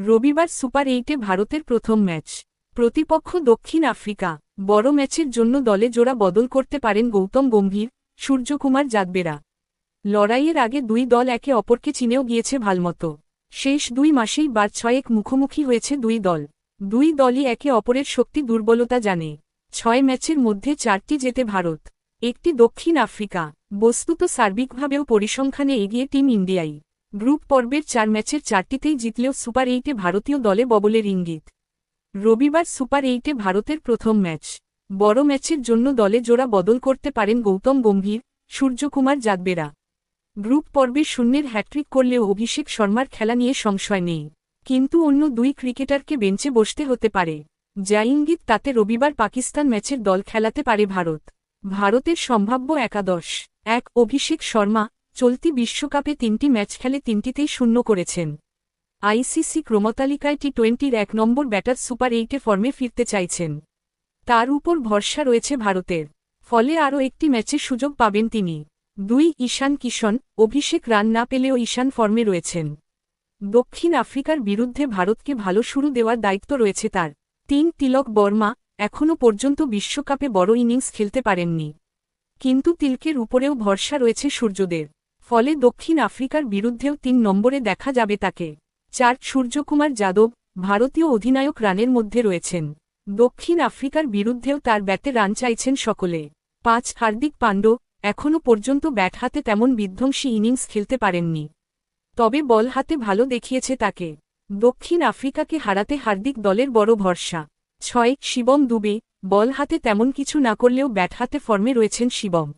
রবিবার সুপার এইটে ভারতের প্রথম ম্যাচ। প্রতিপক্ষ দক্ষিণ আফ্রিকা। বড় ম্যাচের জন্য দলে জোড়া বদল করতে পারেন গৌতম গম্ভীর, সূর্যকুমার যাদবেরা। লড়াইয়ের আগে দুই দল একে অপরকে চিনেও গিয়েছে ভালমতো। শেষ 2 মাসেই বার 6 মুখোমুখি হয়েছে দুই দলই একে অপরের শক্তি দুর্বলতা জানে। 6 ম্যাচের মধ্যে 4টি জেতে ভারত, 1টি দক্ষিণ আফ্রিকা। বস্তুত সার্বিকভাবেও পরিসংখ্যানে এগিয়ে টিম ইন্ডিয়াই। গ্রুপ পর্বের 4 ম্যাচের 4টিতেই জিতলেও সুপার এইটে ভারতীয় দলে ববলের ইঙ্গিত। রবিবার সুপার এইটে ভারতের প্রথম ম্যাচ। বড় ম্যাচের জন্য দলে জোড়া বদল করতে পারেন গৌতম গম্ভীর, সূর্যকুমার যাদবেরা। গ্রুপ পর্বে শূন্যের হ্যাট্রিক করলেও অভিষেক শর্মার খেলা নিয়ে সংশয় নেই। কিন্তু অন্য 2 ক্রিকেটারকে বেঞ্চে বসতে হতে পারে, যা ইঙ্গিত তাতে রবিবার পাকিস্তান ম্যাচের দল খেলাতে পারে ভারত। ভারতের সম্ভাব্য একাদশ: 1 অভিষেক শর্মা, চলতি বিশ্বকাপে 3টি ম্যাচ খেলে 3টিতেই শূন্য করেছেন। আইসিসি ক্রমতালিকায় টি20-র 1 নম্বর ব্যাটার সুপার এইটে ফর্মে ফিরতে চাইছেন। তার উপর ভরসা রয়েছে ভারতের, ফলে আরও একটি ম্যাচে সুযোগ পাবেন তিনি। 2 ঈশান কিষণ, অভিষেক রান না পেলেও ঈশান ফর্মে রয়েছেন। দক্ষিণ আফ্রিকার বিরুদ্ধে ভারতকে ভালো শুরু দেওয়ার দায়িত্ব রয়েছে তার। 3 তিলক বর্মা, এখনও পর্যন্ত বিশ্বকাপে বড় ইনিংস খেলতে পারেননি। কিন্তু তিলকের উপরেও ভরসা রয়েছে সূর্যদের, ফলে দক্ষিণ আফ্রিকার বিরুদ্ধেও 3 নম্বরে দেখা যাবে তাকে। 4 সূর্যকুমার যাদব, ভারতীয় অধিনায়ক রানের মধ্যে রয়েছেন। দক্ষিণ আফ্রিকার বিরুদ্ধেও তার ব্যাটে রান চাইছেন সকলে। 5 হার্দিক পান্ড্য, এখনও পর্যন্ত ব্যাট হাতে তেমন বিধ্বংসী ইনিংস খেলতে পারেননি, তবে বল হাতে ভালো দেখিয়েছে তাকে। দক্ষিণ আফ্রিকাকে হারাতে হার্দিক দলের বড় ভরসা। 6 শিবম দুবে, বল হাতে তেমন কিছু না করলেও ব্যাট হাতে ফর্মে রয়েছেন শিবম।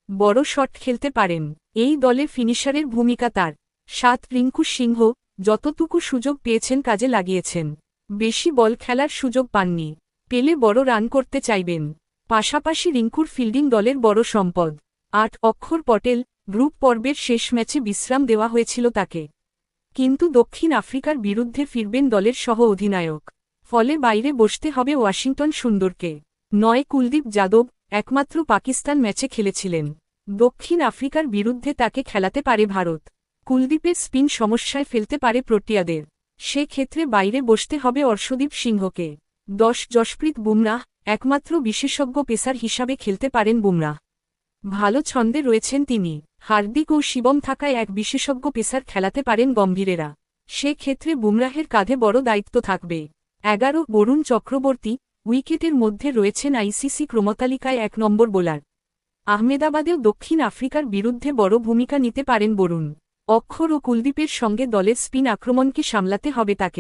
বড় শট খেলতে পারেন, এই দলে ফিনিশারের ভূমিকা তার। 7 রিঙ্কু সিংহ, যতটুকু সুযোগ পেয়েছেন কাজে লাগিয়েছেন। বেশি বল খেলার সুযোগ পাননি, পেলে বড় রান করতে চাইবেন। পাশাপাশি রিঙ্কুর ফিল্ডিং দলের বড় সম্পদ। 8 অক্ষর পটেল, গ্রুপ পর্বের শেষ ম্যাচে বিশ্রাম দেওয়া হয়েছিল তাকে, কিন্তু দক্ষিণ আফ্রিকার বিরুদ্ধে ফিরবেন দলের সহ অধিনায়ক, ফলে বাইরে বসতে হবে ওয়াশিংটন সুন্দরকে। 9 কুলদীপ যাদব, একমাত্র পাকিস্তান ম্যাচে খেলেছিলেন। দক্ষিণ আফ্রিকার বিরুদ্ধে তাকে খেলাতে পারে ভারত। কুলদীপের স্পিন সমস্যায় ফেলতে পারে প্রোটিয়াদের, সে ক্ষেত্রে বাইরে বসতে হবে অর্শদীপ সিংহকে। 10 জশপ্রীত বুমরাহ, একমাত্র বিশেষজ্ঞ পেসার হিসাবে খেলতে পারেন বুমরাহ। ভালো ছন্দে রয়েছেন তিনি। হার্দিক ও শিবম থাকায় এক বিশেষজ্ঞ পেসার খেলাতে পারেন গম্ভীরেরা, সে ক্ষেত্রে বুমরাহের কাঁধে বড় দায়িত্ব থাকবে। 11 বরুণ চক্রবর্তী, উইকেটের মধ্যে রয়েছেন আইসিসি ক্রমতালিকায় 1 নম্বর বোলার। আহমেদাবাদেও দক্ষিণ আফ্রিকার বিরুদ্ধে বড় ভূমিকা নিতে পারেন বরুণ। অক্ষর ও কুলদীপের সঙ্গে দলের স্পিন আক্রমণকে সামলাতে হবে তাকে।